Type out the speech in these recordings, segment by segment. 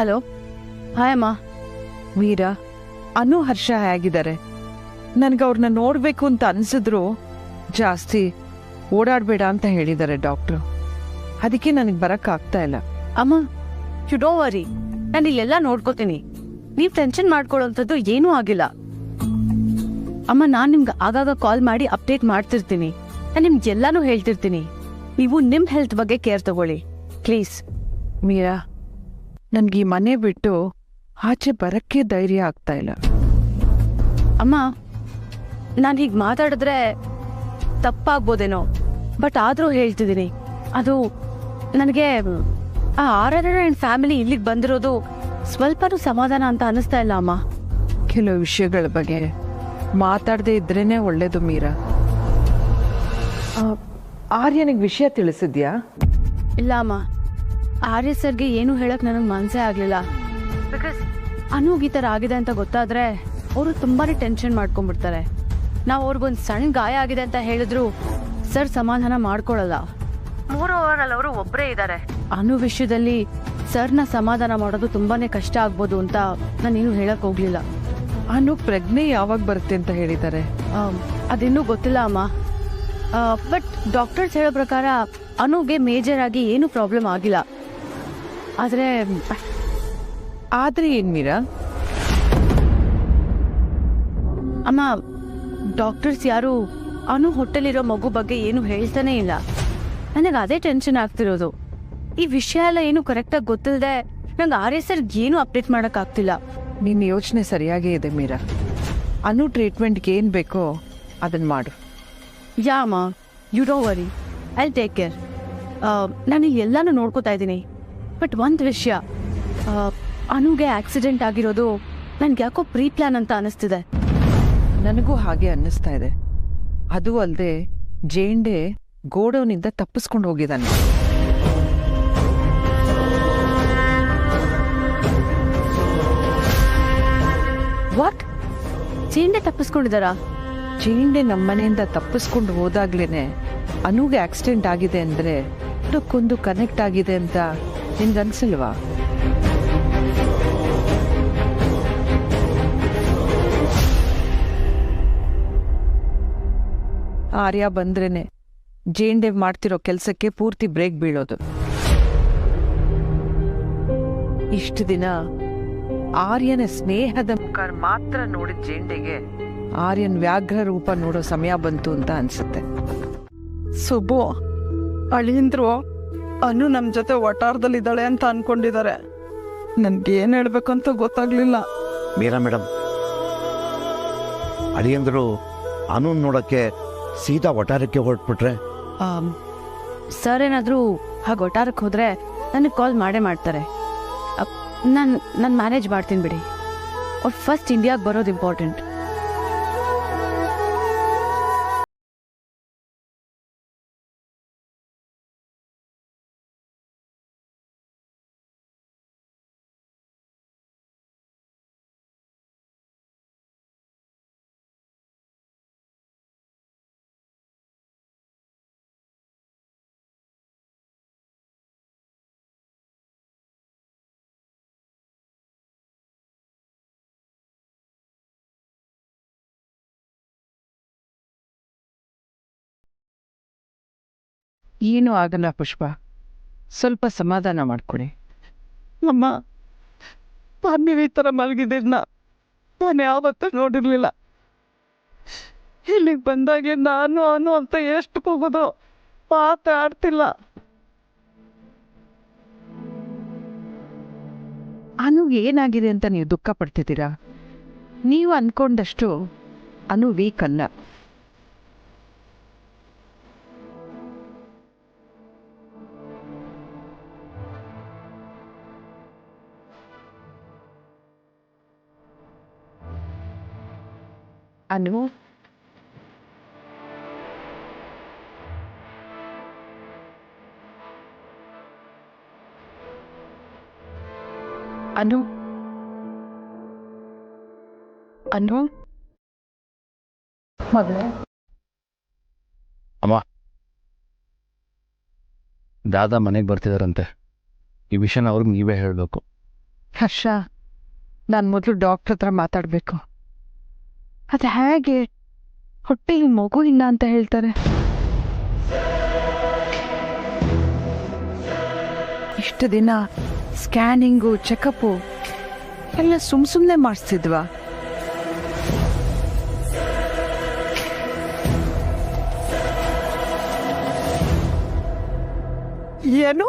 Hello. Hi ಅಮ್ಮ. ವೀರ, ಅನು ಹರ್ಷ ಹೇಗಿದ್ದಾರೆ? ನನ್ಗೆ ಅವ್ರನ್ನ ನೋಡ್ಬೇಕು ಅಂತ ಅನ್ಸಿದ್ರು ಜಾಸ್ತಿ ಓಡಾಡಬೇಡ ಅಂತ ಹೇಳಿದ್ದಾರೆ ಡಾಕ್ಟ್ರು. ಅದಕ್ಕೆ ನನಗೆ ಬರಕ್ಕಾಗ್ತಾ ಇಲ್ಲ. ಅಮ್ಮ, ಯು ಡೋಂಟ್ ವರಿ, ನಾನು ಇಲ್ಲೆಲ್ಲ ನೋಡ್ಕೋತೀನಿ. ನೀವು ಟೆನ್ಷನ್ ಮಾಡ್ಕೊಳ್ಳೋಂಥದ್ದು ಏನೂ ಆಗಿಲ್ಲ. ಅಮ್ಮ, ನಾನು ನಿಮ್ಗೆ ಆಗಾಗ ಕಾಲ್ ಮಾಡಿ ಅಪ್ಡೇಟ್ ಮಾಡ್ತಿರ್ತೀನಿ. ನಾನು ನಿಮ್ಗೆ ಎಲ್ಲಾನು ಹೇಳ್ತಿರ್ತೀನಿ. ನೀವು ನಿಮ್ಮ ಹೆಲ್ತ್ ಬಗ್ಗೆ ಕೇರ್ ತಗೊಳ್ಳಿ ಪ್ಲೀಸ್. ಮೀರಾ, ನನ್ಗೆ ಈ ಮನೆ ಬಿಟ್ಟು ಆಚೆ ಬರಕ್ಕೆ ಧೈರ್ಯ ಆಗ್ತಾ ಇಲ್ಲ. ಅಮ್ಮ, ನಾನು ಹೀಗೆ ಮಾತಾಡಿದ್ರೆ ತಪ್ಪಾಗ್ಬೋದೇನೋ, ಬಟ್ ಆದರೂ ಹೇಳ್ತಿದ್ದೀನಿ. ಅದು ನನಗೆ ಆ ಆರಾಧನ ಆ್ಯಂಡ್ ಫ್ಯಾಮಿಲಿ ಇಲ್ಲಿಗೆ ಬಂದಿರೋದು ಸ್ವಲ್ಪನೂ ಸಮಾಧಾನ ಅಂತ ಅನ್ನಿಸ್ತಾ ಇಲ್ಲ ಅಮ್ಮ. ಕೆಲವು ವಿಷಯಗಳ ಬಗ್ಗೆ ಮಾತಾಡದೆ ಇದ್ರೇನೆ ಒಳ್ಳೇದು ಮೀರಾ. ಆರ್ಯನಿಗೆ ವಿಷಯ ತಿಳಿಸಿದ್ಯಾ? ಇಲ್ಲ ಅಮ್ಮ, ಆರ್ಯ ಸರ್ಗೆ ಏನು ಹೇಳಕ್ ನನಗೆ ಮನಸ್ಸೇ ಆಗಲಿಲ್ಲ. ಬಿಕಾಸ್ ಅನುಗ್ ಈ ಥರ ಆಗಿದೆ ಅಂತ ಗೊತ್ತಾದ್ರೆ ಅವರು ತುಂಬಾನೇ ಟೆನ್ಷನ್ ಮಾಡ್ಕೊಂಡ್ಬಿಡ್ತಾರೆ. ನಾವು ಅವ್ರಿಗೊಂದು ಸಣ್ಣ ಗಾಯ ಆಗಿದೆ ಅಂತ ಹೇಳಿದ್ರು ಸರ್ ಸಮಾಧಾನ ಮಾಡ್ಕೊಳ್ಳಲ್ಲ. 3 ಓವರಲ್ಲಿ ಅವರು ಒಬ್ಬರೇ ಇದ್ದಾರೆ. ಅನು ವಿಷಯದಲ್ಲಿ ಸರ್ನ ಸಮಾಧಾನ ಮಾಡೋದು ತುಂಬಾನೇ ಕಷ್ಟ ಆಗ್ಬೋದು ಅಂತ ನಾನೇನು ಹೇಳಕ್ ಹೋಗ್ಲಿಲ್ಲ. ಅನು ಪ್ರಜ್ಞೆ ಯಾವಾಗ ಬರುತ್ತೆ ಅಂತ ಹೇಳಿದ್ದಾರೆ? ಅದಿನ್ನೂ ಗೊತ್ತಿಲ್ಲ ಅಮ್ಮ. ಬಟ್ ಡಾಕ್ಟರ್ಸ್ ಹೇಳೋ ಪ್ರಕಾರ ಅನುಗೆ ಮೇಜರ್ ಆಗಿ ಏನು ಪ್ರಾಬ್ಲಮ್ ಆಗಿಲ್ಲ. ಆದ್ರೆ ಏನ್ ಮೀರಾ? ಅಮ್ಮ, ಡಾಕ್ಟರ್ಸ್ ಯಾರು ಅನು ಹೊಟ್ಟೆಲಿರೋ ಮಗು ಬಗ್ಗೆ ಏನು ಹೇಳ್ತಾನೆ ಇಲ್ಲ. ನನಗೆ ಅದೇ ಟೆನ್ಷನ್ ಆಗ್ತಿರೋದು. ಈ ವಿಷಯ ಎಲ್ಲ ಏನು ಕರೆಕ್ಟಾಗಿ ಗೊತ್ತಿಲ್ಲದೆ ನಂಗೆ ಆರ್ಯ ಸರ್ ಏನು ಅಪ್ಡೇಟ್ ಮಾಡೋಕ್ಕಾಗ್ತಿಲ್ಲ. ನಿನ್ನ ಯೋಚನೆ ಸರಿಯಾಗೇ ಇದೆ ಮೀರಾ. ಅನು ಟ್ರೀಟ್ಮೆಂಟ್ಗೆ ಏನು ಬೇಕೋ ಅದನ್ನು ಮಾಡು. ಯಾ ಅಮ್ಮ, you don't worry, I take care. ನಾನು ಎಲ್ಲಾನು ನೋಡ್ಕೋತಾ ಇದ್ದೀನಿ. ಬಟ್ ಒಂದು ವಿಷಯ, ಅನುಗೆ ಆಕ್ಸಿಡೆಂಟ್ ಆಗಿರೋದು ನನ್ಗೆ ಯಾಕೋ ಪ್ರೀ ಪ್ಲಾನ್ ಅಂತ ಅನಿಸ್ತಿದೆ. ನನಗೂ ಹಾಗೆ ಅನ್ನಿಸ್ತಾ ಇದೆ. ಅದು ಅಲ್ಲದೆ ಜೇಂಡೆ ಗೋಡೌನಿಂದ ತಪ್ಪಿಸ್ಕೊಂಡು ಹೋಗಿದ್ದಾನೆ. ವಾಟ್? ಜೇಂಡೆ ತಪ್ಪಿಸ್ಕೊಂಡಿದ್ದಾರಾ? ಜೇಂಡೆ ನಮ್ಮನೆಯಿಂದ ತಪ್ಪಿಸ್ಕೊಂಡು ಹೋದಾಗ್ಲೇನೆ ಅನುಗೆ ಆಕ್ಸಿಡೆಂಟ್ ಆಗಿದೆ ಅಂದ್ರೆ ಅದಕ್ಕೊಂದು ಕನೆಕ್ಟ್ ಆಗಿದೆ ಅಂತ ನಿನ್ಗನ್ಸಲ್ವಾ? ಆರ್ಯ ಬಂದ್ರೇನೆ ಜೇಂಡೆ ಮಾಡ್ತಿರೋ ಕೆಲಸಕ್ಕೆ ಪೂರ್ತಿ ಬ್ರೇಕ್ ಬೀಳೋದು. ಇಷ್ಟು ದಿನ ಆರ್ಯನ ಸ್ನೇಹದ ಮುಖ ಮಾತ್ರ ನೋಡಿದ ಜೇಂಡೆಗೆ ಆರ್ಯನ್ ವ್ಯಾಘ್ರ ರೂಪ ನೋಡೋ ಸಮಯ ಬಂತು ಅಂತ ಅನ್ಸುತ್ತೆ. ಸುಬ್ಬು, ಅಳಿಯಂದ್ರು ಅನು ನಮ್ಮ ಜೊತೆ ಒಟ್ಟಾರದಲ್ಲಿದ್ದಾಳೆ ಅಂತ ಅನ್ಕೊಂಡಿದ್ದಾರೆ. ನನ್ಗೆ ಏನು ಹೇಳ್ಬೇಕಂತ ಗೊತ್ತಾಗ್ಲಿಲ್ಲ. ಮೀರಾ ಮೇಡಮ್, ಅಳಿಯಂದ್ರು ಅನು ನೋಡಕ್ಕೆ ಸೀದಾ ಒಟ್ಟಾರಕ್ಕೆ ಹೊರಟ್ಬಿಟ್ರೆ? ಸರ್ ಏನಾದರೂ ಹಾಗೆ ಒಟ್ಟಾರಕ್ಕೆ ಹೋದರೆ ನನಗೆ ಕಾಲ್ ಮಾಡೇ ಮಾಡ್ತಾರೆ. ನಾನು ಮ್ಯಾನೇಜ್ ಮಾಡ್ತೀನಿ ಬಿಡಿ. ಅವ್ರು ಫಸ್ಟ್ ಇಂಡಿಯಾಗೆ ಬರೋದು ಇಂಪಾರ್ಟೆಂಟ್. ಏನೂ ಆಗಲ್ಲ ಪುಷ್ಪ, ಸ್ವಲ್ಪ ಸಮಾಧಾನ ಮಾಡ್ಕೊಳ್ಳಿ. ಅಮ್ಮ, ನೀವು ಈ ಥರ ಮಲಗಿದ್ದನ್ನ ನಾನು ಯಾವತ್ತೂ ನೋಡಿರ್ಲಿಲ್ಲ. ಇಲ್ಲಿಗೆ ಬಂದಾಗೆ ನಾನು ಅನು ಅಂತ ಎಷ್ಟು ಕೂಗೋದು, ಮಾತಾಡ್ತಿಲ್ಲ. ಅನು ಏನಾಗಿದೆ ಅಂತ ನೀವು ದುಃಖ ಪಡ್ತಿದ್ದೀರಾ? ನೀವು ಅನ್ಕೊಂಡಷ್ಟು ಅನು ವೀಕ್ ಅಲ್ಲ. ಅನು, ಅನು, ಅನು ಮಗಳೇ. ಅಮ್ಮ, ದಾದಾ ಮನೆಗೆ ಬರ್ತಿದಾರಂತೆ. ಈ ವಿಷಯನ ಅವ್ರಿಗೆ ನೀವೇ ಹೇಳಬೇಕು. ಹರ್ಷ, ನಾನು ಮೊದಲು ಡಾಕ್ಟರ್ ಹತ್ರ ಮಾತಾಡಬೇಕು. ಅದು ಹೇಗೆ ಹೊಟ್ಟೆಗೆ ಮಗು ಇಲ್ಲ ಅಂತ ಹೇಳ್ತಾರೆ? ಇಷ್ಟು ದಿನ ಸ್ಕ್ಯಾನಿಂಗು ಚೆಕಪ್ಪು ಎಲ್ಲ ಸುಮ್ಮನೆ ಮಾಡಿಸ್ತಿದ್ವಾ? ಏನು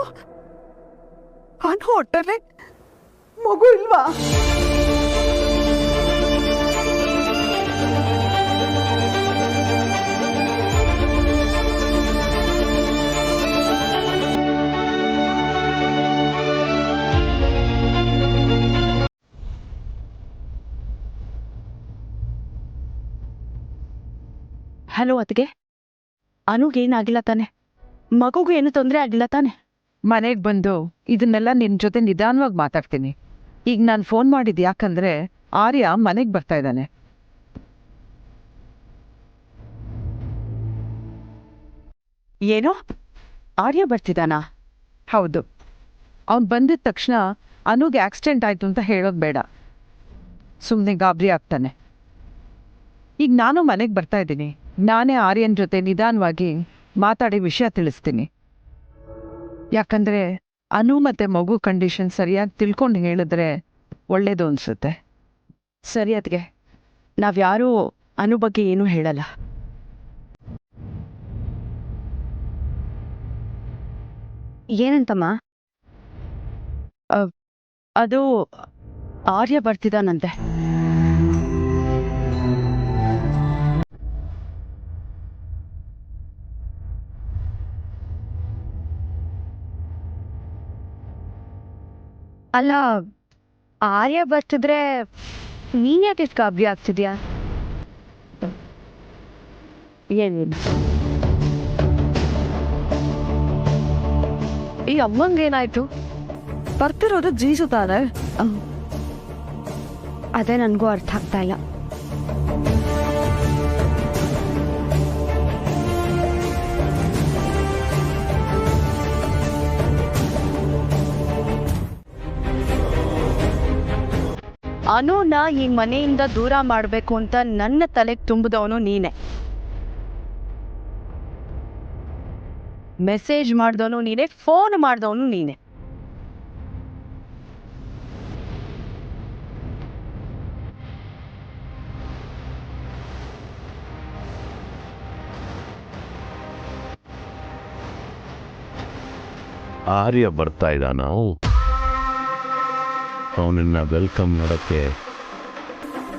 ಅನು ಹೊಟ್ಟೆಲೆ ಮಗು ಇಲ್ವಾ? ಹಲೋ ಅತ್ತಿಗೆ, ಅನುಗೇನಾಗಿಲ್ಲ ತಾನೆ? ಮಗುಗೂ ಏನು ತೊಂದರೆ ಆಗಿಲ್ಲ ತಾನೆ? ಮನೆಗೆ ಬಂದು ಇದನ್ನೆಲ್ಲ ನಿನ್ನ ಜೊತೆ ನಿಧಾನವಾಗಿ ಮಾತಾಡ್ತೀನಿ. ಈಗ ನಾನು ಫೋನ್ ಮಾಡಿದ್ದು ಯಾಕಂದ್ರೆ ಆರ್ಯ ಮನೆಗೆ ಬರ್ತಾ ಇದ್ದಾನೆ. ಏನೋ ಆರ್ಯ ಬರ್ತಿದ್ದಾನಾ? ಹೌದು, ಅವ್ನು ಬಂದಿದ ತಕ್ಷಣ ಅನುಗೆ ಆಕ್ಸಿಡೆಂಟ್ ಆಯ್ತು ಅಂತ ಹೇಳೋದು ಬೇಡ, ಸುಮ್ಮನೆ ಗಾಬರಿ ಆಗ್ತಾನೆ. ಈಗ ನಾನು ಮನೆಗೆ ಬರ್ತಾ ಇದ್ದೀನಿ. ನಾನೇ ಆರ್ಯನ್ ಜೊತೆ ನಿಧಾನವಾಗಿ ಮಾತಾಡಿ ವಿಷಯ ತಿಳಿಸ್ತೀನಿ. ಯಾಕಂದ್ರೆ ಅನು ಮತ್ತೆ ಮಗು ಕಂಡೀಷನ್ ಸರಿಯಾಗಿ ತಿಳ್ಕೊಂಡು ಹೇಳಿದ್ರೆ ಒಳ್ಳೇದು ಅನ್ಸುತ್ತೆ. ಸರಿ ಅತ್ತಿಗೆ, ನಾವ್ಯಾರೂ ಅನು ಬಗ್ಗೆ ಏನೂ ಹೇಳಲ್ಲ. ಏನಂತಮ್ಮ? ಅದು ಆರ್ಯ ಬರ್ತಿದ್ದಾನಂತೆ. ಅಲ್ಲ, ಆರ್ಯ ಬರ್ತಿದ್ರೆ ನೀನ್ಯಾಕೆ ಗಾಬರಿ ಆಗ್ತಿದ್ಯಾ? ಏನಿಲ್ಲ. ಈ ಅಮ್ಮಂಗೇನಾಯ್ತು? ಬರ್ತಿರೋದು ಜೀಸು ತಾನೆ. ಅದೇ ನನಗೂ ಅರ್ಥ ಆಗ್ತಾ ಇಲ್ಲ. ಅನುನ ಈ ಮನೆಯಿಂದ ದೂರ ಮಾಡಬೇಕು ಅಂತ ನನ್ನ ತಲೆಗೆ ತುಂಬಿದವನು ನೀನೆ. ಮೆಸೇಜ್ ಮಾಡಿದವನು ನೀನೆ, ಫೋನ್ ಮಾಡಿದವನು ನೀನೆ. ಆರ್ಯ ಬರ್ತಾ ಇದ್ದಾನ. ಅವನನ್ನ ವೆಲ್ಕಮ್ ಮಾಡೋಕ್ಕೆ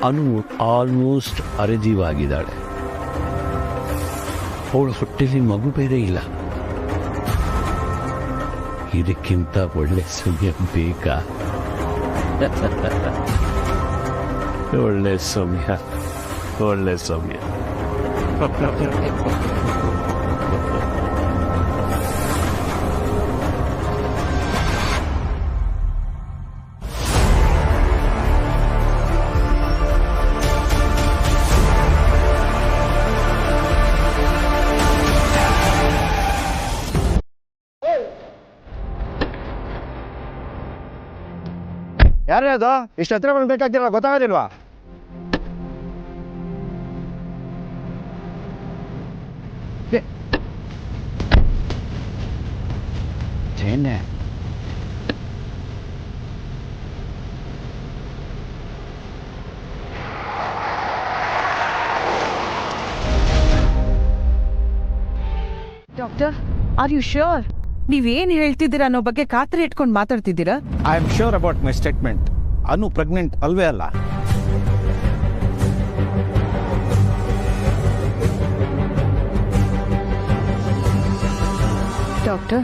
ಅನು ಆಲ್ಮೋಸ್ಟ್ ಅರೆಜೀವಾಗಿದ್ದಾಳೆ. ಅವಳ ಹೊಟ್ಟೆಲಿ ಮಗು ಬೇರೆ ಇಲ್ಲ. ಇದಕ್ಕಿಂತ ಒಳ್ಳೆ ಸಮಯ ಬೇಕಾ? ಒಳ್ಳೆ ಸಮಯ, ಒಳ್ಳೆ ಸಮಯ. ಯಾರೇ ಅದು? ಇಷ್ಟು ಹತ್ರ ಬಂದು ಬೇಕಾಗ್ತಿರಲ್ಲ, ಗೊತ್ತಾಗೋದಿಲ್ವಾ? ಏನೇ ಡಾಕ್ಟರ್, ಆರ್ ಯು ಶ್ಯೂರ್? ನೀವೇನು ಹೇಳ್ತಿದ್ದೀರಾ ಅನ್ನೋ ಬಗ್ಗೆ ಖಾತ್ರಿ ಇಟ್ಕೊಂಡು ಮಾತಾಡ್ತಿದ್ದೀರಾ? I am sure about my statement. Anu pregnant ಅಲ್ವೇ ಅಲ್ಲ? ಡಾಕ್ಟರ್,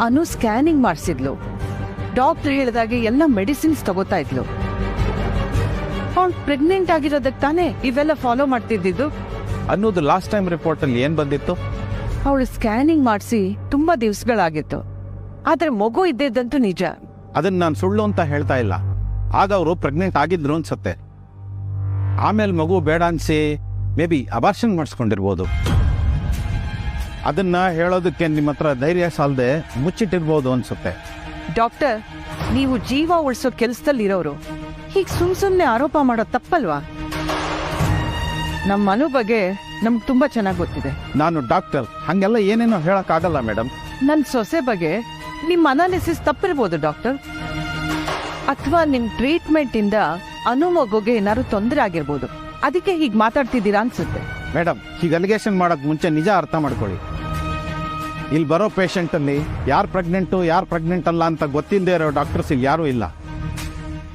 ಅನು ಸ್ಕ್ಯಾನಿಂಗ್ ಮಾಡಿಸಿದ್ಲು. ಡಾಕ್ಟರ್ ಹೇಳಿದಾಗೆ ಎಲ್ಲ ಮೆಡಿಸಿನ್ಸ್ ತಗೋತಾ ಇದ್ಲು. ಅವ್ಳು ಪ್ರೆಗ್ನೆಂಟ್ ಆಗಿರೋದಕ್ಕೆ ತಾನೇ ಇವೆಲ್ಲ ಫಾಲೋ ಮಾಡ್ತಿದ್ದಿದ್ದು. ಅನ್ನೋದು ಲಾಸ್ಟ್ ಟೈಮ್ ರಿಪೋರ್ಟಲ್ಲಿ ಏನು ಬಂದಿತ್ತು? ಅವಳು ಸ್ಕ್ಯಾನಿಂಗ್ ಮಾಡಿಸಿ ತುಂಬಾ ದಿವಸಗಳಾಗಿತ್ತು. ಆದ್ರೆ ಮಗು ಇದ್ದಿದ್ದಂತೂ ನಿಜ. ಅದನ್ನ ನಾನು ಸುಳ್ಳು ಅಂತ ಹೇಳ್ತಾ ಇಲ್ಲ. ಆಗ ಅವರು ಪ್ರೆಗ್ನೆಂಟ್ ಆಗಿದ್ರು ಅನ್ಸುತ್ತೆ. ಆಮೇಲೆ ಮಗು ಬೇಡ ಅನ್ಸಿ ಮೇ ಬಿ ಅಬಾರ್ಷನ್ ಮಾಡಿಸ್ಕೊಂಡಿರ್ಬೋದು. ಅದನ್ನ ಹೇಳೋದಕ್ಕೆ ನಿಮ್ಮ ಹತ್ರ ಧೈರ್ಯ ಸಾಲದೆ ಮುಚ್ಚಿಟ್ಟಿರ್ಬೋದು ಅನ್ಸುತ್ತೆ. ಡಾಕ್ಟರ್, ನೀವು ಜೀವ ಉಳಿಸೋ ಕೆಲ್ಸದಲ್ಲಿರೋರು ಹೀಗೆ ಸುಮ್ನೆ ಆರೋಪ ಮಾಡೋದು ತಪ್ಪಲ್ವಾ? ನಮ್ಮ ಮನು ಬಗ್ಗೆ ನಮ್ಗೆ ತುಂಬಾ ಚೆನ್ನಾಗಿ ಗೊತ್ತಿದೆ. ನಾನು ಡಾಕ್ಟರ್, ಹಾಗೆಲ್ಲ ಏನೇನೋ ಹೇಳೋಕ್ಕಾಗಲ್ಲ ಮೇಡಮ್. ನನ್ನ ಸೊಸೆ ಬಗ್ಗೆ ನಿಮ್ಮ ಅನಾಲಿಸಿಸ್ ತಪ್ಪಿರ್ಬೋದು ಡಾಕ್ಟರ್, ಅಥವಾ ನಿಮ್ಮ ಟ್ರೀಟ್ಮೆಂಟ್ ಇಂದ ಅನು ಮಗುಗೆ ಏನಾದ್ರು ತೊಂದರೆ ಆಗಿರ್ಬೋದು, ಅದಕ್ಕೆ ಹೀಗೆ ಮಾತಾಡ್ತಿದ್ದೀರಾ ಅನ್ಸುತ್ತೆ. ಮೇಡಮ್, ಹೀಗೆ ಅಲಿಗೇಷನ್ ಮಾಡೋಕ್ಕೆ ಮುಂಚೆ ನಿಜ ಅರ್ಥ ಮಾಡ್ಕೊಳ್ಳಿ. ಇಲ್ಲಿ ಬರೋ ಪೇಷಂಟಲ್ಲಿ ಯಾರು ಪ್ರೆಗ್ನೆಂಟ್ ಅಲ್ಲ ಅಂತ ಗೊತ್ತಿಲ್ಲದೆ ಇರೋ ಡಾಕ್ಟರ್ಸ್ ಇಲ್ಲಿ ಯಾರೂ ಇಲ್ಲ.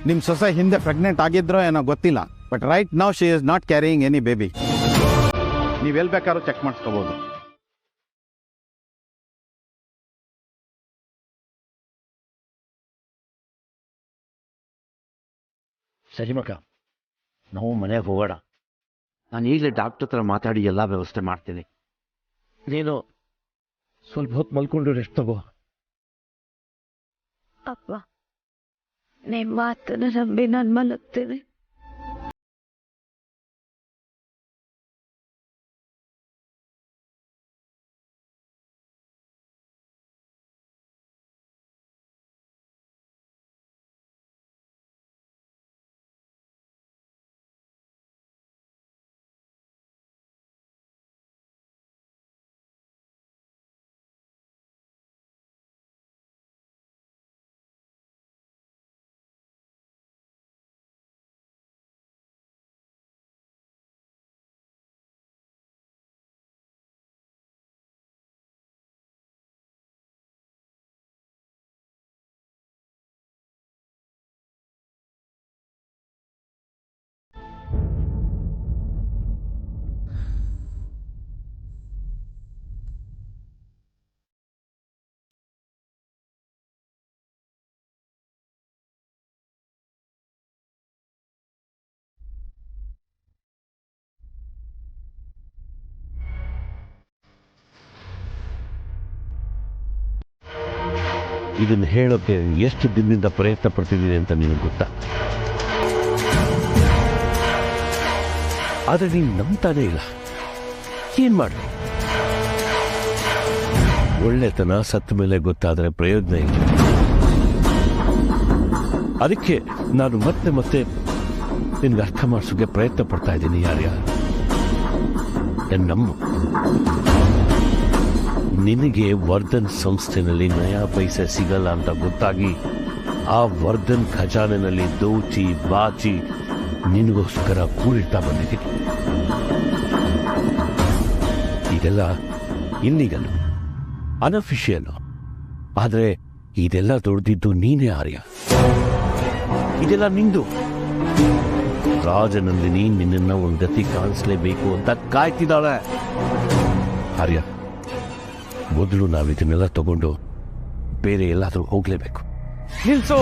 ನಿಮ್ಮ ಸೊಸೆ ಹಿಂದೆ ಪ್ರೆಗ್ನೆಂಟ್ ಆಗಿದ್ರೋ ಏನೋ ಗೊತ್ತಿಲ್ಲ, but right now she is not carrying any baby. ನೀವೆಲ್ಲಿ ಬೇಕಾದ್ರೂ ಚೆಕ್ ಮಾಡಿಸ್ಕೋಬೋದು. ಸರಿ ಮಕ್ಕ, ನಾವು ಮನೆಗೆ ಹೋಗೋಣ. ನಾನು ಈಗಲೇ ಡಾಕ್ಟರ್ ಹತ್ರ ಮಾತಾಡಿ ಎಲ್ಲ ವ್ಯವಸ್ಥೆ ಮಾಡ್ತೀನಿ. ನೀನು ಸ್ವಲ್ಪ ಹೊತ್ತು ಮಲ್ಕೊಂಡು ರೆಸ್ಟ್ ತಗೋ. ಅಪ್ಪ, ನಿಮ್ಮ ಮಾತನ್ನು ನಂಬಿ ನಾನು ಮಲಗ್ತೀನಿ. ಇದನ್ನು ಹೇಳೋಕ್ಕೆ ಎಷ್ಟು ದಿನದಿಂದ ಪ್ರಯತ್ನ ಪಡ್ತಿದ್ದೀನಿ ಅಂತ ನಿನಗೆ ಗೊತ್ತಾ? ಆದರೆ ನೀನು ನಂಬ್ತಾನೇ ಇಲ್ಲ. ಏನು ಮಾಡಿ? ಒಳ್ಳೆತನ ಸತ್ತ ಮೇಲೆ ಗೊತ್ತಾದರೆ ಪ್ರಯೋಜನ ಇಲ್ಲ. ಅದಕ್ಕೆ ನಾನು ಮತ್ತೆ ನಿನ್ಗೆ ಅರ್ಥ ಮಾಡಿಸೋಕೆ ಪ್ರಯತ್ನ ಪಡ್ತಾ ಇದ್ದೀನಿ. ನಮ್ಮ ನಿನಗೆ ವರ್ಧನ್ ಸಂಸ್ಥೆನಲ್ಲಿ ನಯಾ ಪೈಸೆ ಸಿಗಲ್ಲ ಅಂತ ಗೊತ್ತಾಗಿ ಆ ವರ್ಧನ್ ಖಜಾನೆನಲ್ಲಿ ದೋಚಿ ಬಾಚಿ ನಿನಗೋಸ್ಕರ ಕೂಡಿಡ್ತಾ ಬಂದಿದ್ದೀನಿ. ಇದೆಲ್ಲ ಇಲ್ಲಿಗಲ್ಲ, ಅನಫಿಷಿಯಲ್. ಆದರೆ ಇದೆಲ್ಲ ದುಡ್ದಿದ್ದು ನೀನೇ ಆರ್ಯ. ಇದೆಲ್ಲ ನಿಂದು. ರಾಜನಂದಿನಿ ನಿನ್ನನ್ನು ಒಂದು ಗತಿ ಕಾಣಿಸ್ಲೇಬೇಕು ಅಂತ ಕಾಯ್ತಿದ್ದಾಳೆ. ಆರ್ಯ, ಮೊದಲು ನಾವಿದನ್ನೆಲ್ಲ ತಗೊಂಡು ಬೇರೆ ಎಲ್ಲಾದರೂ ಹೋಗ್ಲೇಬೇಕು. ನಿಲ್ಸು.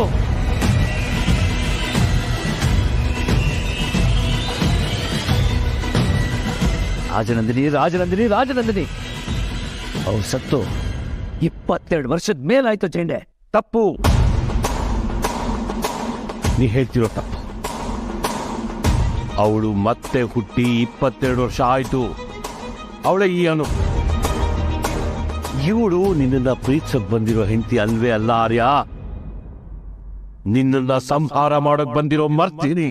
ರಾಜನಂದಿನಿ ಅವ್ರು ಸತ್ತು 22 ವರ್ಷದ ಮೇಲಾಯ್ತು ಚೇಂಡೆ. ತಪ್ಪು. ನೀ ಹೇಳ್ತಿರೋ ತಪ್ಪು. ಅವಳು ಮತ್ತೆ ಹುಟ್ಟಿ 22 ವರ್ಷ ಆಯ್ತು. ಅವಳೇ ಈ ಅನು. ಇವಳು ನಿನ್ನನ್ನ ಪ್ರೀತಿಸಕ್ ಬಂದಿರೋ ಹೆಂಡತಿ ಅಲ್ವೇ ಅಲ್ಲ ಆರ್ಯ. ನಿನ್ನನ್ನ ಸಂಹಾರ ಮಾಡಕ್ ಬಂದಿರೋ ಮರ್ತೀನಿ.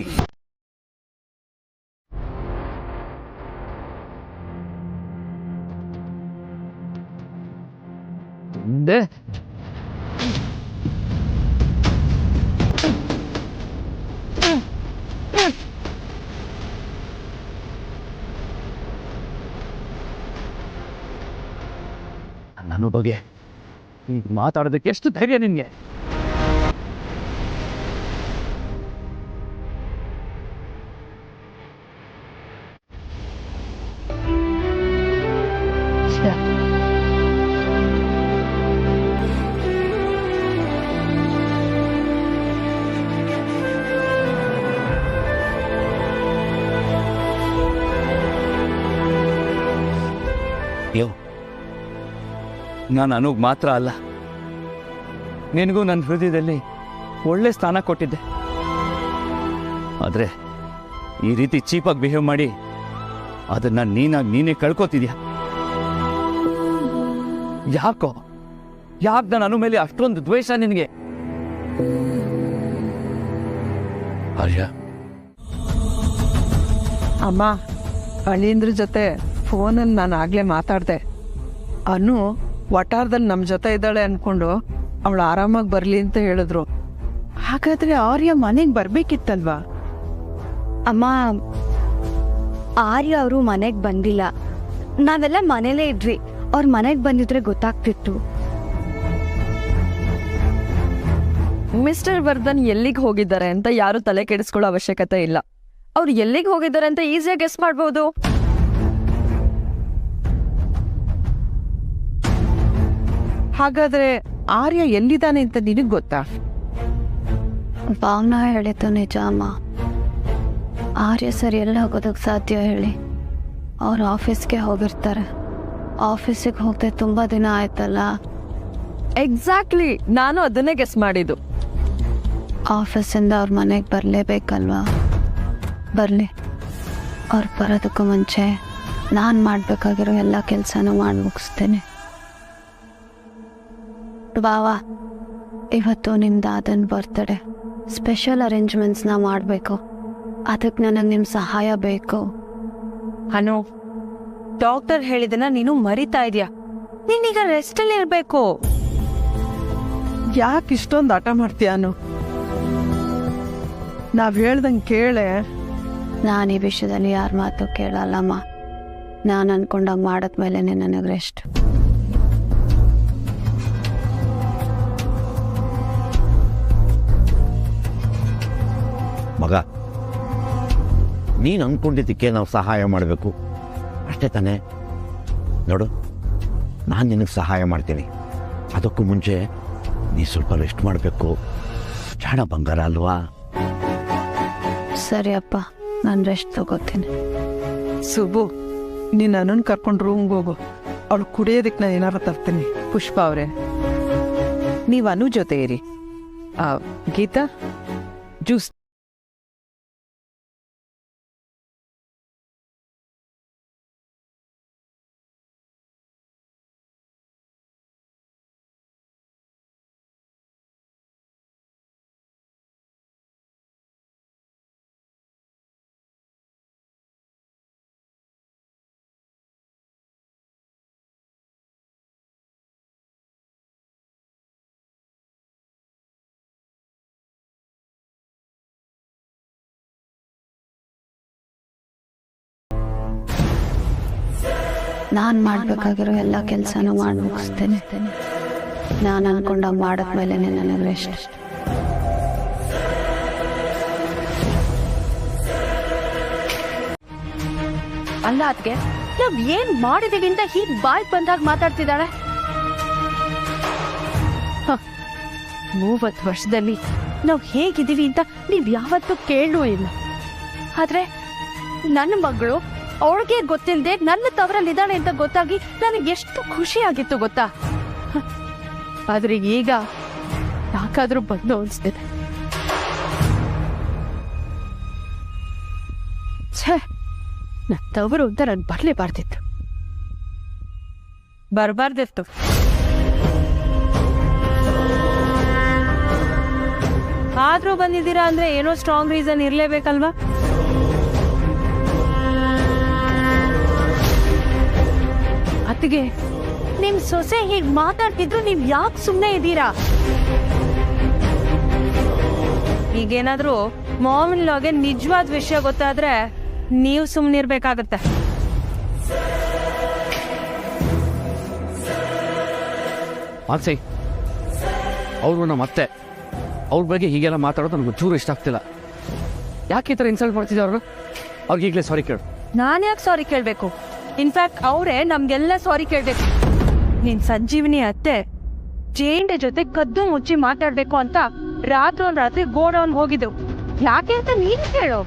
ನನ್ನ ಬಗ್ಗೆ ಮಾತಾಡೋದಕ್ಕೆ ಎಷ್ಟು ಧೈರ್ಯ ನಿನ್ಗೆ? ನಾನು ಅನುಗ್ ಮಾತ್ರ ಅಲ್ಲ, ನಿನಗೂ ನನ್ನ ಹೃದಯದಲ್ಲಿ ಒಳ್ಳೆ ಸ್ಥಾನ ಕೊಟ್ಟಿದ್ದೆ. ಆದರೆ ಈ ರೀತಿ ಚೀಪಾಗಿ ಬಿಹೇವ್ ಮಾಡಿ ಅದನ್ನ ನೀನೇ ಕಳ್ಕೊತಿದ್ಯಾ. ಯಾಕೆ ನನ್ನ ಅನು ಮೇಲೆ ಅಷ್ಟೊಂದು ದ್ವೇಷ ನಿನಗೆ? ಆರ್ಯ, ಅಮ್ಮ, ಅಳಿಯಂದ್ರ ಜೊತೆ ಫೋನಲ್ಲಿ ನಾನು ಆಗಲೇ ಮಾತಾಡಿದೆ. ಅನು ವಟಾರದಲ್ಲಿ ನಮ್ಮ ಜೊತೆ ಇದ್ದಾಳೆ ಅಂದ್ಕೊಂಡು ಅವಳು ಆರಾಮಾಗಿ ಬರಲಿ ಅಂತ ಹೇಳಿದ್ರು. ಹಾಗಾದ್ರೆ ಆರ್ಯ ಮನೆಗೆ ಬರಬೇಕಿತ್ತಲ್ವಾ? ಅಮ್ಮ, ಆರ್ಯ ಅವರು ಮನೆಗೆ ಬಂದಿಲ್ಲ. ನಾವೆಲ್ಲ ಮನೇಲೇ ಇದ್ವಿ. ಅವ್ರ ಮನೆಗೆ ಬಂದಿದ್ರೆ ಗೊತ್ತಾಗ್ತಿತ್ತು. ಮಿಸ್ಟರ್ ವರ್ಧನ್ ಎಲ್ಲಿಗೆ ಹೋಗಿದ್ದಾರೆ ಅಂತ ಯಾರು ತಲೆ ಕೆಡಿಸ್ಕೊಳ್ಳೋ ಅವಶ್ಯಕತೆ ಇಲ್ಲ. ಅವ್ರು ಎಲ್ಲಿಗೆ ಹೋಗಿದ್ದಾರೆ ಅಂತ ಈಸಿಯಾಗಿ ಗೆಸ್ ಮಾಡ್ಬೋದು. ಹಾಗಾದ್ರೆ ಆರ್ಯ ಎಲ್ಲಿದ್ದಾನೆ ಅಂತ ನಿನಗೆ ಗೊತ್ತಾ? ಭಾವನಾ ಹೇಳಿದ್ದು ನಿಜ ಅಮ್ಮ. ಆರ್ಯ ಸರ್ ಎಲ್ಲ ಹೋಗೋದಕ್ಕೆ ಸಾಧ್ಯ ಹೇಳಿ? ಅವ್ರ ಆಫೀಸ್ಗೆ ಹೋಗಿರ್ತಾರೆ. ಆಫೀಸಿಗೆ ಹೋಗದೆ ತುಂಬ ದಿನ ಆಯ್ತಲ್ಲ. ಎಕ್ಸಾಕ್ಟ್ಲಿ, ನಾನು ಅದನ್ನೇ ಗೆಸ್ ಮಾಡಿದ್ದು. ಆಫೀಸಿಂದ ಅವ್ರ ಮನೆಗೆ ಬರಲೇಬೇಕಲ್ವಾ? ಬರಲಿ. ಅವ್ರು ಬರೋದಕ್ಕೂ ಮುಂಚೆ ನಾನು ಮಾಡಬೇಕಾಗಿರೋ ಎಲ್ಲ ಕೆಲಸನೂ ಮಾಡಿ ಮುಗಿಸ್ತೇನೆ. ಬಾವಾ, ಇವತ್ತು ನಿಮ್ಮ ದಾದನ್ ಬರ್ತ್ಡೇ. ಸ್ಪೆಷಲ್ ಅರೇಂಜ್ಮೆಂಟ್ಸ್ನ ಮಾಡಬೇಕು. ಅದಕ್ಕೆ ನನಗೆ ನಿಮ್ಮ ಸಹಾಯ ಬೇಕು. ಅನು, ಡಾಕ್ಟರ್ ಹೇಳಿದನ ನೀನು ಮರಿತಾ ಇದೀಯ. ನೀನೀಗ ರೆಸ್ಟಲ್ಲಿ ಇರಬೇಕು. ಯಾಕೆ ಇಷ್ಟೊಂದು ಆಟ ಮಾಡ್ತೀಯ ಅನು? ನಾವು ಹೇಳ್ದಂಗೆ ಕೇಳೆ. ನಾನು ಈ ವಿಷಯದಲ್ಲಿ ಯಾರ ಮಾತು ಕೇಳಲ್ಲಮ್ಮ. ನಾನು ಅನ್ಕೊಂಡಾಗ ಮಾಡಿದ್ಮೇಲೆ ನನಗೆ ರೆಸ್ಟ್. ಮಗ, ನೀನು ಅಂದ್ಕೊಂಡಿದ್ದಕ್ಕೆ ನಾವು ಸಹಾಯ ಮಾಡಬೇಕು ಅಷ್ಟೇ ತಾನೇ? ನೋಡು, ನಾನು ನಿನಗೆ ಸಹಾಯ ಮಾಡ್ತೀನಿ. ಅದಕ್ಕೂ ಮುಂಚೆ ನೀ ಸ್ವಲ್ಪ ರೆಸ್ಟ್ ಮಾಡಬೇಕು. ಜಾಣ ಬಂಗಾರ ಅಲ್ವಾ? ಸರಿ ಅಪ್ಪ, ನಾನು ರೆಸ್ಟ್ ತಗೋತೀನಿ. ಸುಬ್ಬು, ನೀನು ಅನನ್ ಕರ್ಕೊಂಡು ರೂಮ್ಗೆ ಹೋಗು. ಅವಳು ಕುಡಿಯೋದಕ್ಕೆ ನಾನು ಏನಾರು ತರ್ತೀನಿ. ಪುಷ್ಪ ಅವರೇ, ನೀವು ಅನು ಜೊತೆ ಇರಿ. ಗೀತಾ, ಜ್ಯೂಸ್. ನಾನು ಮಾಡಬೇಕಾಗಿರೋ ಎಲ್ಲ ಕೆಲಸನೂ ಮಾಡಿ ಮುಗಿಸ್ತೇನೆ. ನಾನು ಅನ್ಕೊಂಡಾಗ ಮಾಡಿದ್ಮೇಲೆ ನನಗೆ ರೆಸ್ಟ್. ಅಲ್ಲ ಅದ್ಗೆ, ನಾವ್ ಏನ್ ಮಾಡಿದೀವಿ ಅಂತ ಹೀಗ್ ಬಾಯ್ ಬಂದಾಗ ಮಾತಾಡ್ತಿದ್ದಾಳೆ. 30 ವರ್ಷದಲ್ಲಿ ನಾವ್ ಹೇಗಿದ್ದೀವಿ ಅಂತ ನೀವ್ ಯಾವತ್ತೂ ಕೇಳೂ ಇಲ್ಲ. ಆದ್ರೆ ನನ್ನ ಮಗಳು ಅವಳಿಗೆ ಗೊತ್ತಿಲ್ಲದೆ ನನ್ನ ತವರಲ್ಲಿದ್ದಾಳೆ ಅಂತ ಗೊತ್ತಾಗಿ ನನಗೆ ಎಷ್ಟು ಖುಷಿ ಆಗಿತ್ತು ಗೊತ್ತಾ? ಆದ್ರೆ ಈಗ ಯಾಕಾದ್ರೂ ಬಂದು ಅನ್ಸ್ತಿದೆ. ಛೇ, ನನ್ನ ತವರು ಅಂತ ನಾನು ಬರ್ಲೇಬಾರ್ದಿತ್ತು. ಬರಬಾರ್ದಿತ್ತು. ಆದ್ರೂ ಬಂದಿದ್ದೀರಾ ಅಂದ್ರೆ ಏನೋ ಸ್ಟ್ರಾಂಗ್ ರೀಸನ್ ಇರ್ಲೇಬೇಕಲ್ವಾ? ಅತ್ತಿಗೆ, ನಿಮ್ ಸೊಸೆ ಹೀಗ್ ಮಾತಾಡ್ತಿದ್ರು ನೀವ್ ಯಾಕೆ ಸುಮ್ನೆ ಇದ್ದೀರಾ? ಈಗೇನಾದ್ರೂ ಮಾಮನ್ ಲಾಗೆ ನಿಜವಾದ ವಿಷಯ ಗೊತ್ತಾದ್ರೆ ನೀವು ಸುಮ್ನಿರ್ಬೇಕಾಗತ್ತೆ. ಆನ್ಸಿ, ಅವರು ನಮ್ಮ ಅತ್ತೆ. ಅವ್ರ ಬಗ್ಗೆ ಹೀಗೆಲ್ಲ ಮಾತಾಡೋದು ನನಗೆ ಚೂರು ಇಷ್ಟ ಆಗ್ತಿಲ್ಲ. ಯಾಕೆ ಈ ಥರ ಇನ್ಸಲ್ಟ್ ಮಾಡ್ತಿದ್ದೆ ಅವ್ರನ್ನ? ಅವ್ರಿಗೆ ಈಗಲೇ ಸಾರಿ ಕೇಳು. ನಾನು ಯಾಕೆ ಸಾರಿ ಕೇಳಬೇಕು? ಇನ್ಫ್ಯಾಕ್ಟ್ ಅವರೇ ನಮ್ಗೆಲ್ಲ ಸಾರಿ ಕೇಳಬೇಕು. ನೀನ್ ಸಂಜೀವಿನಿ ಅತ್ತೆ ಜೇಂಡೆ ಜೊತೆ ಕದ್ದು ಮುಚ್ಚಿ ಮಾತಾಡ್ಬೇಕು ಅಂತ ರಾತ್ರಿ ಗೋಡೌನ್ ಹೋಗಿದ್ದೆವು. ಯಾಕೆ ಅಂತ ನೀನು ಕೇಳು.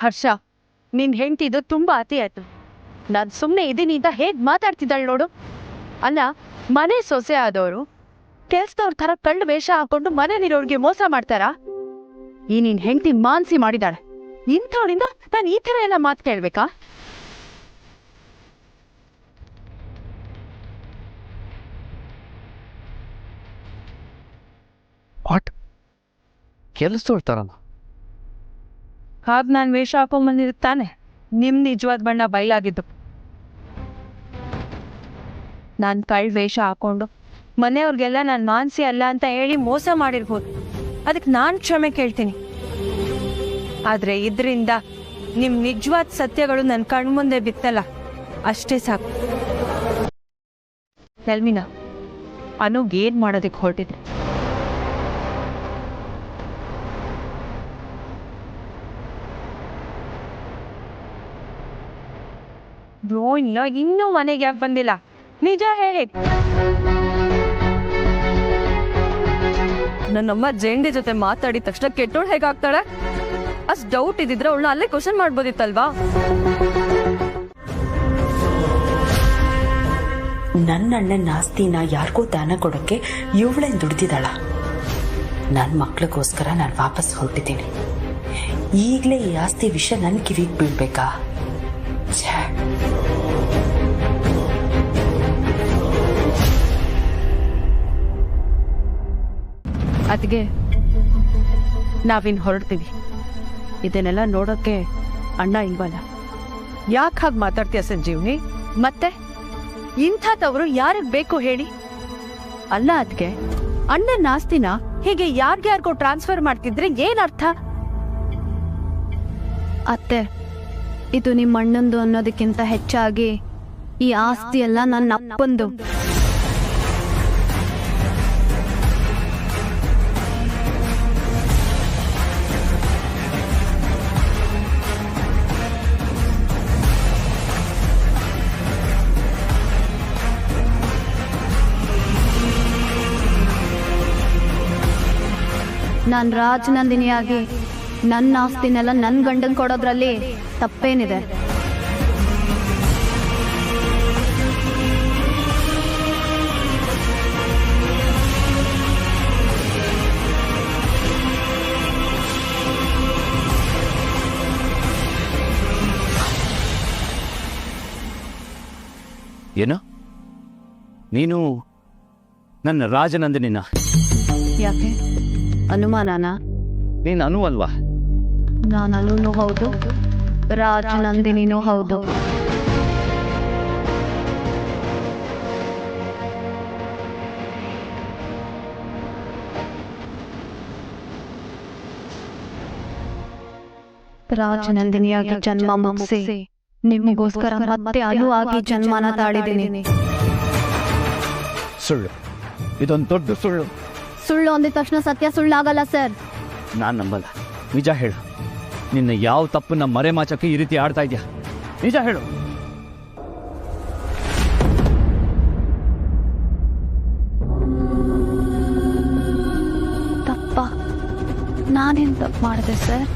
ಹರ್ಷ, ನಿನ್ ಹೆಂಡತಿದು ತುಂಬಾ ಅತಿ ಆಯ್ತು. ನಾನು ಸುಮ್ಮನೆ ಇದೀನಿ ಅಂತ ಹೇಗ್ ಮಾತಾಡ್ತಿದ್ದಾಳೆ ನೋಡು. ಅಲ್ಲ, ಮನೆ ಸೊಸೆ ಆದವರು ಕೆಲ್ಸದವ್ರ ತರ ಕಳ್ಳು ವೇಷ ಹಾಕೊಂಡು ಮನೇಲಿರೋರ್ಗೆ ಮೋಸ ಮಾಡ್ತಾರಾ? ಈ ನಿನ್ ಹೆಂಡತಿ ಮಾನ್ಸಿ ಮಾಡಿದಾಳೆ. ಇಂಥವರಿಂದ ನಾನು ಈ ಥರ ಎಲ್ಲ ಮಾತು ಕೇಳಬೇಕಾ? ವಾಟ್ ಕೆಲಸ ತೊಳ್ತಾರಲ್ಲ? ಹಾಗೆ ನಾನು ವೇಷ ಹಾಕೊಂಬಂದಿರ್ತಾನೆ ನಿಮ್ಮ ನಿಜವಾದ ಬಣ್ಣ ಬಯಲಾಗಿದ್ದು. ನಾನು ಕಳ್ಳ ವೇಷ ಹಾಕೊಂಡು ಮನೆಯವ್ರಿಗೆಲ್ಲ ನಾನು ಮಾನಸಿ ಅಲ್ಲ ಅಂತ ಹೇಳಿ ಮೋಸ ಮಾಡಿರ್ಬೋದು. ಅದಕ್ಕೆ ನಾನು ಕ್ಷಮೆ ಕೇಳ್ತೀನಿ. ಆದರೆ ಇದರಿಂದ ನಿಮ್ಮ ನಿಜವಾದ ಸತ್ಯಗಳು ನನ್ನ ಕಣ್ಮುಂದೆ ಬಿತ್ತಲ್ಲ, ಅಷ್ಟೇ ಸಾಕು. ನೆಲ್ಮಿನ, ಅನುಗ್ ಏನು ಮಾಡೋದಕ್ಕೆ ಹೊರಟಿದ್ರೆ? ಇಲ್ಲ, ಇನ್ನೂ ಮನೆಗೆ ಯಾಕೆ ಬಂದಿಲ್ಲ? ನಿಜ ಹೇಳಿ. ನನ್ನಮ್ಮ ಜೇಂಡಿ ಜೊತೆ ಮಾತಾಡಿದ ತಕ್ಷಣ ಕೆಟ್ಟೋಳು ಹೇಗಾಗ್ತಾಳೆ? ಅಷ್ಟು ಡೌಟ್ ಇದ್ದಿದ್ರೆ ಅವಳನ್ನ ಅಲ್ಲೇ ಕ್ವಶನ್ ಮಾಡ್ಬೋದಿತ್ತಲ್ವಾ? ನನ್ನ ಅಣ್ಣನ ಆಸ್ತಿನ ಯಾರಿಗೂ ದಾನ ಕೊಡೋಕ್ಕೆ ಇವಳೇನು ದುಡ್ದಿದ್ದಾಳ? ನನ್ನ ಮಕ್ಳಿಗೋಸ್ಕರ ನಾನು ವಾಪಸ್ ಹೊರಟಿದ್ದೀನಿ. ಈಗಲೇ ಈ ಆಸ್ತಿ ವಿಷಯ ನನ್ನ ಕಿವಿಗೆ ಬೀಳ್ಬೇಕಾ? ಅದಕ್ಕೆ ನಾವಿನ್ ಹೊರಡ್ತೀವಿ. ಇದನ್ನೆಲ್ಲ ನೋಡೋಕ್ಕೆ ಅಣ್ಣ ಇಲ್ವಲ್ಲ. ಯಾಕೆ ಹಾಗೆ ಮಾತಾಡ್ತೀಯ ಸಂಜೀವ್ನಿ? ಮತ್ತೆ ಇಂಥವ್ರು ಯಾರಿಗೆ ಬೇಕು ಹೇಳಿ? ಅಲ್ಲ ಅದಕ್ಕೆ ಅಣ್ಣನ ಆಸ್ತಿನ ಹೀಗೆ ಯಾರ್ಗ್ಯಾರ್ಗೋ ಟ್ರಾನ್ಸ್ಫರ್ ಮಾಡ್ತಿದ್ರೆ ಏನರ್ಥ? ಅತ್ತೆ, ಇದು ನಿಮ್ಮ ಅಣ್ಣಂದು ಅನ್ನೋದಕ್ಕಿಂತ ಹೆಚ್ಚಾಗಿ ಈ ಆಸ್ತಿ ಎಲ್ಲ ನನ್ನ ಅಪ್ಪಂದು. ನಾನು ರಾಜನಂದಿನಿಯಾಗಿ ನನ್ನ ಆಸ್ತಿನೆಲ್ಲ ನನ್ನ ಗಂಡನ್ ಕೊಡೋದ್ರಲ್ಲಿ ತಪ್ಪೇನಿದೆ? ಏನು? ನೀನು ನನ್ನ ರಾಜನಂದಿನಿನ? ಯಾಕೆ ಅನುಮಾನನಾ? ನೀನು ಅನು ಅಲ್ವಾ? ನಾನು ಅನುನೂ ಹೌದು, ರಾಜನಂದಿನಿನೂ ಹೌದು. ರಾಜನಂದಿನಿಯಾಗಿ ಜನ್ಮ ಮುಗಿಸಿ ನಿಮಗೋಸ್ಕರ ಮತ್ತೆ ಅನು ಆಗಿ ಜನ್ಮನ ತಾಳಿದ್ದೀನಿ. ಸುಳ್ಳು, ಇದೊಂದು ದೊಡ್ಡ ಸುಳ್ಳು. ಸುಳ್ಳು ಅಂದಿದ ತಕ್ಷಣ ಸತ್ಯ ಸುಳ್ಳಾಗಲ್ಲ ಸರ್. ನಾನು ನಂಬಲ್ಲ. ನಿಜ ಹೇಳು, ನಿನ್ನ ಯಾವ ತಪ್ಪನ್ನ ಮರೆಮಾಚಕ್ಕೆ ಈ ರೀತಿ ಆಡ್ತಾ ಇದೆಯಾ? ನಿಜ ಹೇಳು. ತಪ್ಪ? ನಾನೇನು ತಪ್ಪು ಮಾಡಿದೆ ಸರ್?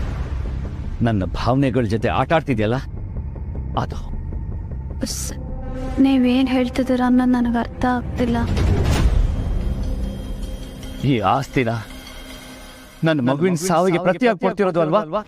ನನ್ನ ಭಾವನೆಗಳ ಜೊತೆ ಆಟ ಆಡ್ತಿದ್ಯಲ್ಲ, ಅದು. ನೀವೇನು ಹೇಳ್ತಿದ್ದೀರ ಅನ್ನೋದು ನನಗೆ ಅರ್ಥ ಆಗ್ತಿಲ್ಲ. ಈ ಆಸ್ತಿನ ನನ್ನ ಮಗುವಿನ ಸಾವಿಗೆ ಪ್ರತಿಯಾಗಿ ಕೊಡ್ತಿರೋದು ಅಲ್ವಾ?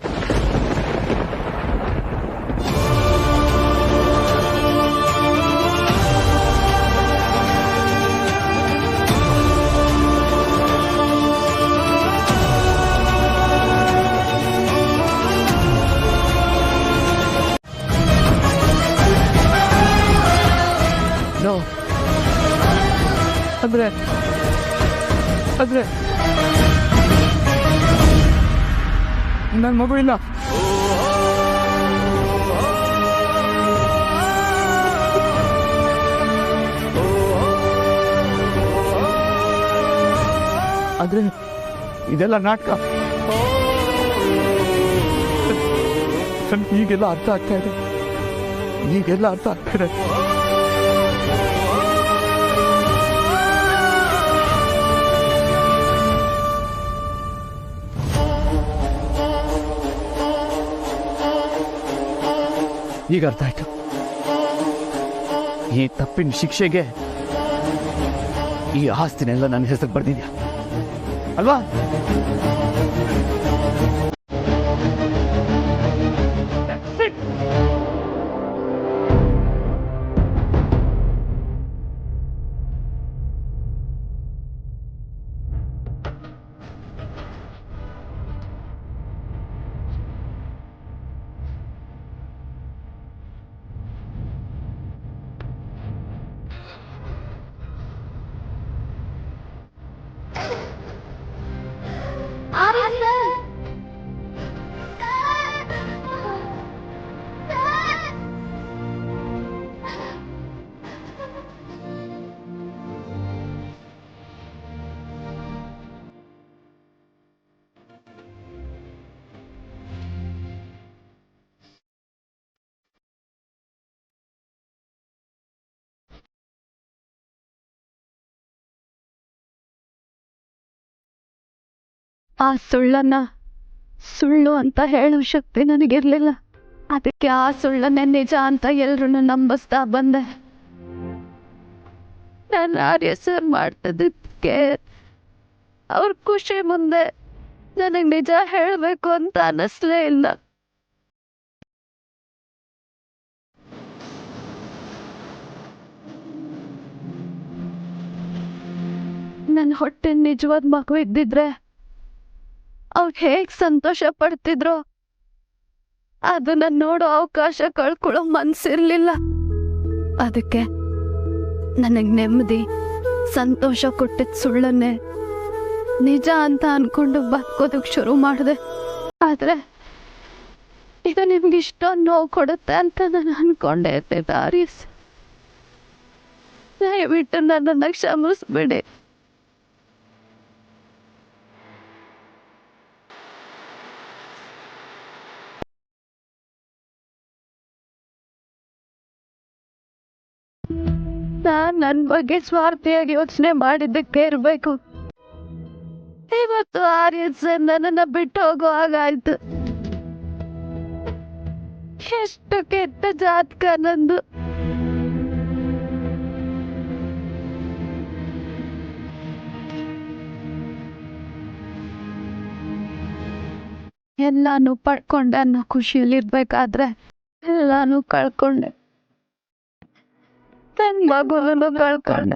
ಅಂದ್ರೆ ನನ್ನ ಮಗು ಇಲ್ಲ. ಆದ್ರೆ ಇದೆಲ್ಲ ನಾಟಕ. ಈಗೆಲ್ಲ ಅರ್ಥ ಆಗ್ತಾ ಇದೆ, ಈಗೆಲ್ಲ ಅರ್ಥ ಆಗ್ತಾ ಇದೆ. ಈಗ ಅರ್ಥ ಆಯ್ತು. ಈ ತಪ್ಪಿನ ಶಿಕ್ಷೆಗೆ ಈ ಆಸ್ತಿನೆಲ್ಲ ನನ್ನ ಹೆಸರು ಬರ್ದಿದ್ಯಾ ಅಲ್ವಾ? ಆ ಸುಳ್ಳನ್ನ ಸುಳ್ಳು ಅಂತ ಹೇಳೋ ಶಕ್ತಿ ನನಗಿರ್ಲಿಲ್ಲ. ಅದಕ್ಕೆ ಆ ಸುಳ್ಳನ್ನೇ ನಿಜ ಅಂತ ಎಲ್ರನ್ನ ನಂಬಿಸ್ತಾ ಬಂದೆ. ನಾನು ಆರ್ಯ ಸರ್ ಮಾಡ್ತಿದ್ದಕ್ಕೆ ಅವ್ರ ಖುಷಿ ಮುಂದೆ ನನಗೆ ನಿಜ ಹೇಳಬೇಕು ಅಂತ ಅನ್ನಿಸ್ಲೇ ಇಲ್ಲ. ನನ್ನ ಹೊಟ್ಟೆ ನಿಜವಾದ ಮಗು ಇದ್ದಿದ್ರೆ ಅವ್ರು ಹೇಗೆ ಸಂತೋಷ ಪಡ್ತಿದ್ರು ಅದನ್ನ ನೋಡೋ ಅವಕಾಶ ಕಳ್ಕೊಳ್ಳೋ ಮನ್ಸಿರ್ಲಿಲ್ಲ. ಅದಕ್ಕೆ ನನಗೆ ನೆಮ್ಮದಿ ಸಂತೋಷ ಕೊಟ್ಟಿದ್ದ ಸುಳ್ಳನ್ನೇ ನಿಜ ಅಂತ ಅನ್ಕೊಂಡು ಬದುಕೋದಕ್ಕೆ ಶುರು ಮಾಡಿದೆ. ಆದ್ರೆ ಇದು ನಿಮ್ಗೆ ಇಷ್ಟೊಂದು ನೋವು ಕೊಡುತ್ತೆ ಅಂತ ನಾನು ಅನ್ಕೊಂಡೇ ಇರ್ತಿದ್ದೆ. ಆರ್ಯಸ್, ದಯವಿಟ್ಟು ನನ್ನನ್ನು ಕ್ಷಮಿಸ್ಬಿಡಿ. ನಾನ್ ನನ್ನ ಬಗ್ಗೆ ಸ್ವಾರ್ಥಿಯಾಗಿ ಯೋಚನೆ ಮಾಡಿದ್ದಕ್ಕೆ ಇರ್ಬೇಕು. ಇವತ್ತು ಆರ್ಯಸ್ ನನ್ನನ್ನ ಬಿಟ್ಟು ಹೋಗೋ ಹಾಗಾಯ್ತು. ಎಷ್ಟು ಕೆಟ್ಟ ಜಾತಕ ನಂದು. ಎಲ್ಲಾನು ಪಡ್ಕೊಂಡೆ ಅನ್ನೋ ಖುಷಿಯಲ್ಲಿರ್ಬೇಕಾದ್ರೆ ಎಲ್ಲಾನು ಕಳ್ಕೊಂಡೆ. ನನ್ನ ಮಗುವನ್ನು ಕಳ್ಕೊಂಡೆ.